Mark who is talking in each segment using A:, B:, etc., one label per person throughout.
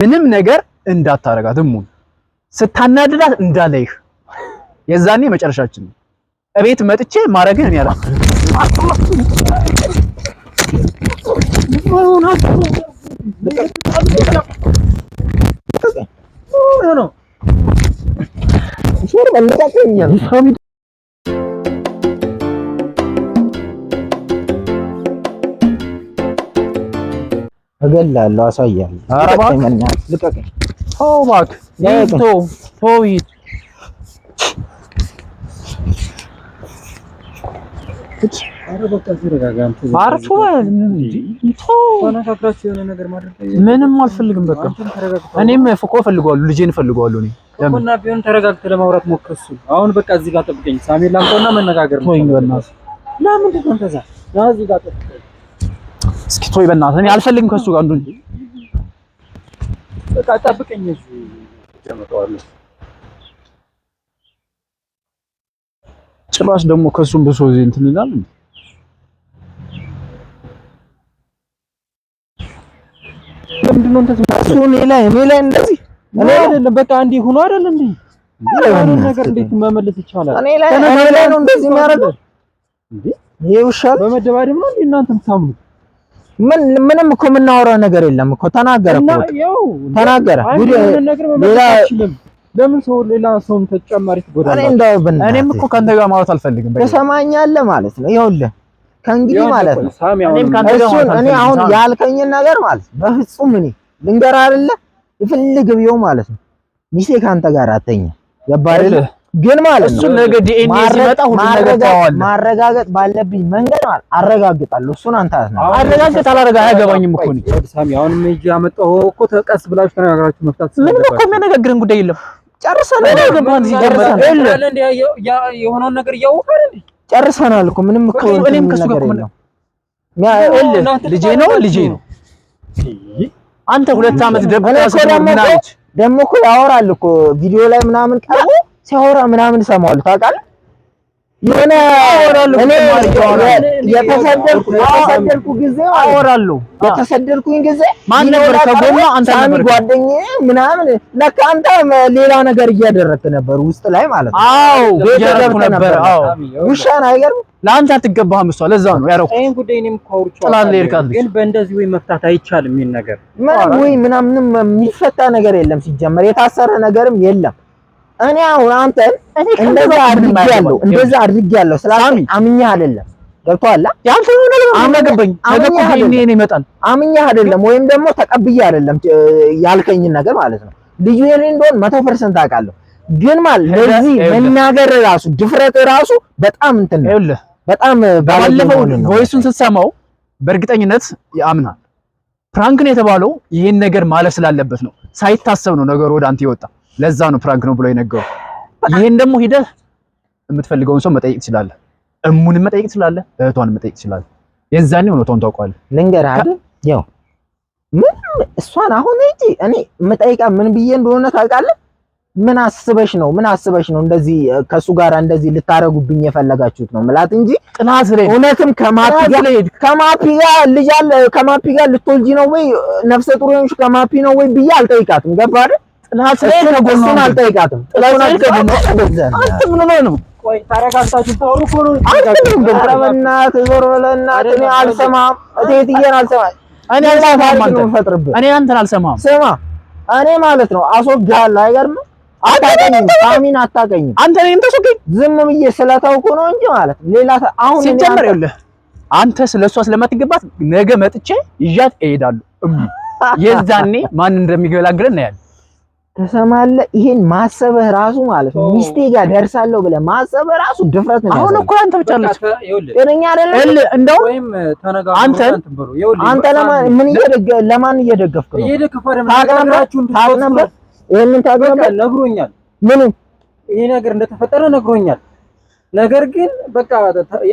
A: ምንም ነገር እንዳታረጋት እሙን ስታናድዳት እንዳለይህ የዛኔ መጨረሻችን ነው። እቤት መጥቼ ማረግን እኔ ያላ
B: እገላለሁ፣ አሳያለሁ። ልቀቀኝ።
A: ተው እባክህ፣ ተው ሂድ። ምንም አልፈልግም። በቃ እኔም እኮ እፈልገዋለሁ፣ ልጄን እፈልገዋለሁ። እኔ
C: እና ቢሆን ተረጋግተህ ለማውራት ሞክር። እሱ አሁን በቃ እዚህ ጋር ጠብቀኝ። ሳሜን ላምጣውና መነጋገር ነው።
A: በእናትህ
C: ለምንድን ነው እንደዛ? እዚህ ጋር ጠብቀኝ
A: እስኪ። ተወኝ በእናትህ፣ እኔ አልፈልግም ከእሱ ጋር እንደሆነ።
C: በቃ ጠብቀኝ። እዚህ ጀምረዋለሁ።
A: ጭራሽ ደግሞ ከእሱም ብሶ እዚህ እንትን ይላል።
C: ለምንድን ነው እንደዚህ?
B: እሱ እኔ ላይ እንደዚህ
C: እኔ አይደለም በቃ እንዲህ ሆኖ አይደል እንዴ? ነገር እንዴት መመለስ ይቻላል?
B: እኔ ላይ ነው እንደዚህ የሚያደርገው እንዴ? ይሄ ውሻል
C: በመደባደብ ነው እንዴ እናንተ የምታምኑት?
B: ምንም እኮ የምናወራው ነገር የለም እኮ። ተናገረ እኮ ተናገረ።
C: ለምን ሰው ሌላ ሰውን ተጨማሪ ትጎዳለህ?
B: እኔም እኮ ካንተ ጋር ማውራት አልፈልግም። ተሰማኛለህ ማለት ነው። ይኸውልህ ከእንግዲህ ማለት ነው እኔ አሁን ያልከኝን ነገር ማለት በፍጹም እኔ ልንገርህ አይደለ ይፈልግ ቢው ማለት ነው ሚስቴ ካንተ ጋር አተኛ ገባህ አይደለ? ግን ማለት ነው
A: እሱ ነገ ዲኤንኤ ሲመጣ ሁሉ ነገር ታዋለ
B: ማረጋገጥ ባለብኝ መንገድ ማለት አረጋግጣለሁ። እሱን አንተ
A: አረጋግጥ አላረጋ አያገባኝም እኮ ነው
C: ሳሚ። አሁን ምን ያመጣው እኮ ተቀስ ብላችሁ ተነጋግራችሁ መፍታት
A: ምንም እኮ የሚያነጋግረን ጉዳይ የለም።
B: ጨርሰናል።
C: የሆነውን ነገር እያወቅህ አይደል?
B: ጨርሰናል እኮ ምንም እኮ
A: እኔም ከሱ ጋር ልጄ ነው። አንተ 2 ዓመት
B: ደግሞ እኮ ያወራል እኮ ቪዲዮ ላይ ምናምን ቀርቦ ሲያወራ ምናምን ሰማዋለሁ። ታውቃለህ የሆነ እኔ የተሰደድኩ ጊዜ አወራለሁ። የተሰደድኩኝ ጊዜ
A: ማን ነበር ከጎኑ? አንተ ነበር
B: ጓደኛዬ ምናምን። ለካ አንተ ሌላ ነገር እያደረክ ነበር ውስጥ ላይ ማለት ነው።
A: አዎ እያደረኩ ነበር። አዎ
B: ውሻን አይገርም?
A: ለአንተ አትገባህም። እሷ ለዛ ነው ያረኩት።
C: ይሄን ጉዳይ እኔም ካወርቻለሁ፣ ግን በእንደዚህ ወይ መፍታት አይቻልም። ይሄን ነገር
B: ወይ ምናምንም የሚፈታ ነገር የለም። ሲጀመር የታሰረ ነገርም የለም። እኔ አሁን አንተ እንደዛ አድርጌያለሁ ስላልኩ አምኜህ አይደለም። ገብቶሃል?
A: ያንተ ሆነ አመገበኝ ተገቆኝ እኔ ይመጣል አምኜህ
B: አይደለም፣ ወይም ደግሞ ተቀብዬ አይደለም ያልከኝን ነገር ማለት ነው። ልዩ የኔ እንደሆነ 100% አውቃለሁ። ግን ማለት ለዚህ መናገር ራሱ ድፍረት ራሱ በጣም እንትን ነው።
A: ይኸውልህ
B: በጣም
A: ባለፈው ቮይሱን ስትሰማው በእርግጠኝነት ያምናል። ፕራንክ ነው የተባለው ይሄን ነገር ማለፍ ስላለበት ነው። ሳይታሰብ ነው ነገሩ ወደ አንተ ይወጣ። ለዛ ነው ፕራንክ ነው ብሎ የነገረው። ይሄን ደግሞ ሄደህ የምትፈልገውን ሰው መጠየቅ ትችላለህ። እሙንም መጠየቅ ትችላለህ፣ እህቷንም መጠየቅ ትችላለህ። የዛኔ እውነቷን ታውቃለህ።
B: ልንገርህ አይደል ያው ምን እሷን አሁን እኔ መጠየቃ ምን ብዬ እንደሆነ ታውቃለህ? ምን አስበሽ ነው እንደዚህ ከሱ ጋር እንደዚህ ልታረጉብኝ የፈለጋችሁት ነው ማለት እንጂ
A: ጥናት ላይ
B: እውነትም ከማፒ ጋር ልጅ አለ ከማፒ ጋር ልትወልጂ ነው ወይ ነፍሰ ጡር ሆንሽ ከማፒ ነው ወይ ብዬ አልጠይቃትም። ገባህ አይደል? ጥናት ላይ ከጎኑን አልጠይቃትም። አንተ ምን ነው
C: ቆይ ተረጋግታችሁ ታወሩ እኮ ነው።
B: ኧረ በእናትህ ዞር በለው እናትህ። እኔ አልሰማም፣ እቴትዬን አልሰማም።
A: እኔ አንተን አልሰማም።
B: ስማ እኔ ማለት ነው አስወግሃለሁ። አይገርምም? አታውቀኝም፣ ሳሚን አታውቀኝም።
A: አንተ ነኝ ተሰከኝ
B: ዝም ብዬ ስለታውኩ ነው እንጂ ማለት ሌላ አሁን
A: ሲጀመር ይኸውልህ አንተ ስለሷ ስለማትገባት ነገ መጥቼ ይዣት እሄዳለሁ። የዛኔ ማን እንደሚገላግለን ነው ያለ።
B: ተሰማለህ? ይሄን ማሰብህ ራሱ ማለት ነው ሚስቴ ጋር ደርሳለሁ ብለህ ማሰብህ ራሱ ድፍረት ነው።
A: አሁን እኮ አንተ ብቻ አለች
B: እኛ አይደለም
A: እንደው
C: ወይም ተነጋግረው
B: አንተ ለማን እየደገፍክ ነው? ታውቅ ነበር ይሄንን ታውቅ ነበር?
C: ነግሮኛል።
B: ምን
C: ይሄ ነገር እንደተፈጠረ ነግሮኛል። ነገር ግን በቃ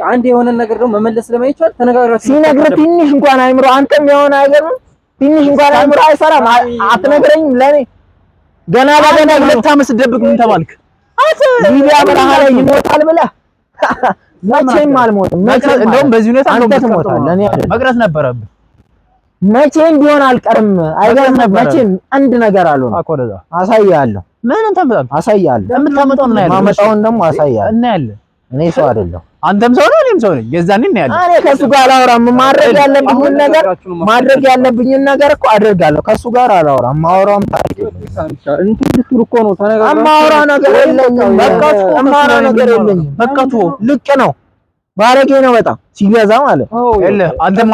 C: አንድ የሆነ ነገር ደግሞ መመለስ ስለማይቻል ተነጋግራችሁ
B: ሲነግርህ ትንሽ እንኳን አይምሮ አንተም የሆነ አይገርም? ትንሽ እንኳን አይምሮ አይሰራም? አትነግረኝም? ለኔ ገና በገና
A: 2 ዓመት ስትደብቅ ምን ተባልክ?
B: ሊቢያ በረሃ ላይ ይሞታል ብለህ መቼም አልሞትም።
A: እንደውም በዚህ ሁኔታ
B: አንተ ትሞታለህ። እኔ አይደለም
A: መቅረት ነበረብህ።
B: መቼም ቢሆን አልቀርም። አይገርም መቼም አንድ ነገር አለው
A: አቆረዛ
B: አሳያለሁ።
A: ምን እንተምጣም
B: አሳያለሁ።
A: የምታመጣው እና ያለው
B: ማመጣውን ደግሞ አሳያለሁ።
A: እና ያለ
B: እኔ ሰው አይደለም።
A: አንተም ሰው ነው እኔም ሰው ነኝ። የዛኔ እና ያለ
B: እኔ ከሱ ጋር አላወራም። ማድረግ ያለብኝን ነገር እኮ አደርጋለሁ። ከሱ ጋር አላወራም። ማወራም ታሪክ
C: እንትን ልትሉ እኮ ነው ተነጋግረን
B: አማወራ ነገር የለኝም። በቃ ልቅ ነው ባለጌ ነው በጣም ሲገዛ ማለት ነው።
A: አንተም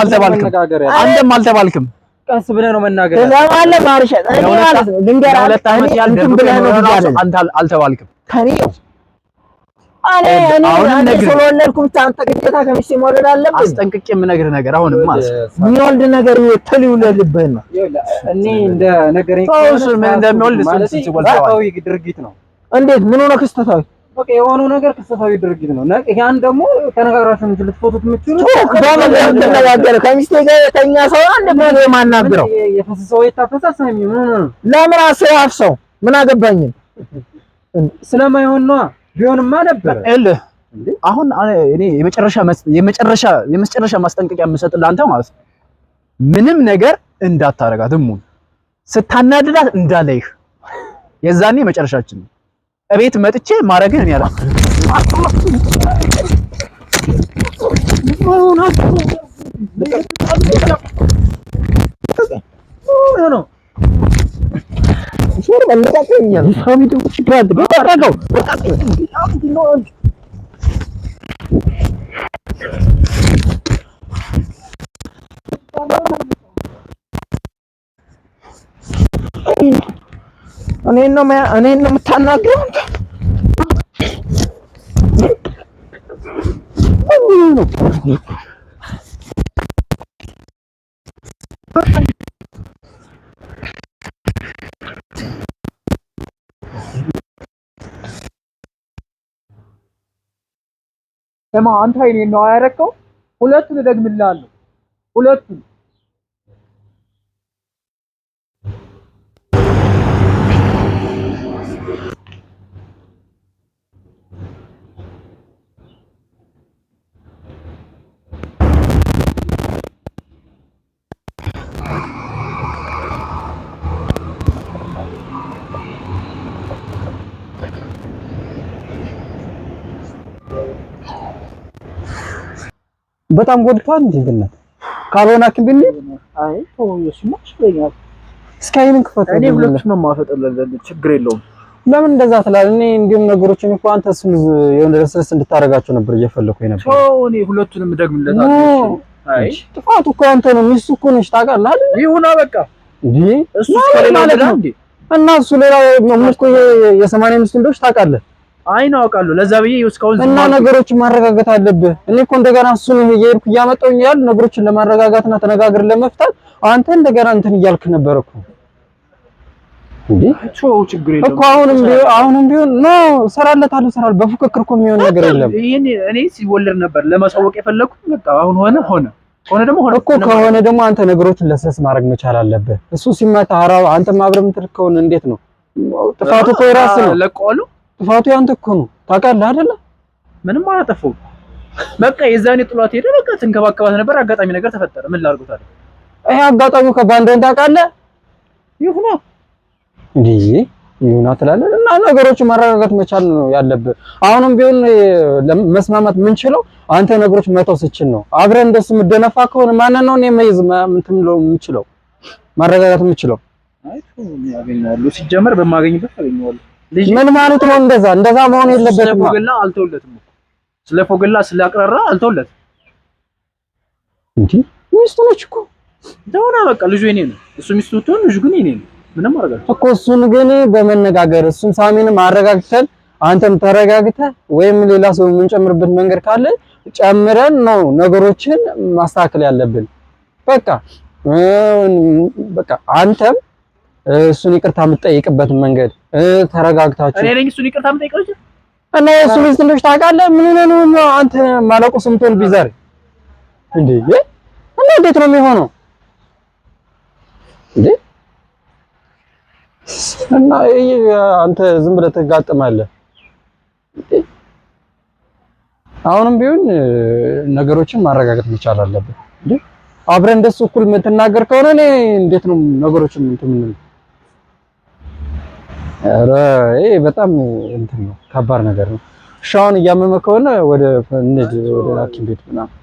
A: አልተባልክም።
C: ቀስ ብለህ ነው መናገር
B: ትሰማለህ? ማርሸት እኔ ማለት ነው ልንገርህ፣ እንትን ብለህ ነው ብያለሁ።
A: አንተ አልተባልክም።
B: ከኔ እኔ ስለወለድኩ ብቻ አንተ ግዴታ ከሚስቴ መውለድ አለብህ።
A: አስጠንቅቄ የምነግርህ ነገር አሁንም ማለት ነው
B: የሚወልድ ነገር ትል ይውለድብህ ነው።
C: እኔ እንደ ነገረኝ
A: ምን እንደሚወልድ
C: ክስተታዊ ድርጊት ነው።
B: እንዴት ምን ሆነ? ክስተታዊ
C: በቃ የሆነው ነገር ክስተታዊ ድርጊት ነው። ያን ደግሞ ተነጋግራችሁ እንጂ ልትፎቱት የምትችሉት
B: ተነጋገረ ከሚስቴ ጋር የተኛ ሰው አንድ ብሎ የማናግረው
C: የፈሰሰው የታፈሰሰ
B: ለምን አስራፍሰው ምን አገባኝ?
C: ስለማይሆን ነው። ቢሆንማ ነበር
A: አሁን እኔ የመጨረሻ ማስጠንቀቂያ የምሰጥልህ አንተ ማለት ነው ምንም ነገር እንዳታረጋት እሙን ስታናድዳት እንዳለይህ የዛኔ መጨረሻችን ነው። እቤት መጥቼ ማረግን እኔ አላ
B: እኔን ነው የምታናግረው?
C: አንተ እኔን ነው ያረከው? ሁለቱን እደግምልሃለሁ። ሁለቱን
B: በጣም ጎድቷል እንዴ? ግን ካልሆናችሁ ግን
C: አይ እሱማ ይችላል።
B: ስካይን ክፈት።
C: እኔ ሁለቱን ነው የማፈጥልልህ፣ ችግር የለውም።
B: ለምን እንደዛ ትላለህ? እኔ እንዲሁም ነገሮችን እኮ አንተ እሱን የሆነ ለስለስ እንድታረጋቸው ነበር እየፈለኩኝ ነበር።
C: እኔ ሁለቱንም ደግምለታለሁ። አይ
B: ጥፋቱ እኮ አንተ ነው፣ ሚስቱ እኮ ነሽ ታውቃለህ አይደል?
C: ይሁና በቃ
B: እንዴ
C: እሱ ስለሌላ አይደል እንዴ?
B: እና እሱ ሌላ እኮ የ80 ሚስት እንደሆነች ታውቃለህ?
C: አይ ነው አውቃለሁ። ለዛ ብዬ እስካሁን
B: እና ነገሮችን ማረጋጋት አለብህ። እኔ እኮ እንደገና እሱን እየሄድኩ እያመጣሁኝ ያል ነገሮችን ለማረጋጋትና ተነጋግረን ለመፍታት አንተ እንደገና እንትን እያልክ ነበር እኮ እንዴ።
C: ችግር የለውም
B: እኮ አሁንም ቢሆን እሰራለታለሁ። በፉክክር እኮ የሚሆን ነገር የለም።
C: ይሄን እኔ ሲወለድ ነበር ለማሳወቅ የፈለኩት። በቃ አሁን ሆነ
B: እኮ ከሆነ ደግሞ አንተ ነገሮችን ለስለስ ማድረግ መቻል አለብህ። እሱ ሲመታ ሀራው አንተ ማብረም ትልከውን እንዴት ነው? ጥፋቱ እኮ የራስህ ነው።
C: ለቀዋለሁ።
B: ጥፋቱ ያንተ እኮ ነው። ታውቃለህ አይደለ?
C: ምንም አላጠፋሁም። በቃ የዛኔ ጥሏት ሄደ። በቃ ትንከባከባት ነበር። አጋጣሚ ነገር ተፈጠረ። ምን ላድርጉት አለ።
B: ይሄ አጋጣሚው ከባንደን ታውቃለህ?
C: ይሁና
B: እንዴ ይሁና ትላለህ። እና ነገሮችን ማረጋጋት መቻል ነው ያለብህ። አሁንም ቢሆን መስማማት የምንችለው አንተ ነገሮች መተው ስችል ነው። አብረን እንደሱ ምደነፋ ከሆነ ማንን ነው እኔ መይዝ እንትን ነው የምችለው ማረጋጋት የምችለው?
C: አይ ያገኛሉ። ሲጀመር በማገኝበት አገኘዋለሁ።
B: ምን ማለት ነው? እንደዛ መሆን የለበትም።
C: ስለፎገላ አልተውለትም እኮ ስለፎገላ ስላቀራራ አልተውለትም።
B: እንዴ ሚስቱ ነች እኮ
C: ደውና በቃ ልጁ የኔ ነው። እሱ ሚስቱ ትሆን ልጁ ግን የኔ ነው። ምንም አረጋግጥ
B: እኮ እሱን ግን በመነጋገር እሱን ሳሚንም አረጋግተን አንተም ተረጋግተህ ወይም ሌላ ሰው የምንጨምርበት መንገድ ካለ ጨምረን ነው ነገሮችን ማስተካከል ያለብን። በቃ አንተም እሱን ይቅርታ የምትጠይቅበት መንገድ ተረጋግታችሁ
C: እኔ ነኝ እሱን ይቅርታ የምጠይቀው
B: እና የእሱ ሚስት እንደሆነች ታውቃለህ። ምን ነው አንተ ማለቁ ስምቶን ቢዛር እንዴ እና እንዴት ነው የሚሆነው እንዴ? እና አንተ ዝም ብለህ ትጋጥማለህ። አሁንም ቢሆን ነገሮችን ማረጋጋት መቻል አለብህ እንዴ።
C: አብረን እንደሱ እኩል የምትናገር ከሆነ እኔ እንዴት ነው ነገሮችን እንትን ምን ኧረ ይሄ በጣም እንትን ነው ከባድ ነገር ነው። ሻውን እያመመ ከሆነ ወደ ሐኪም ቤት ምናምን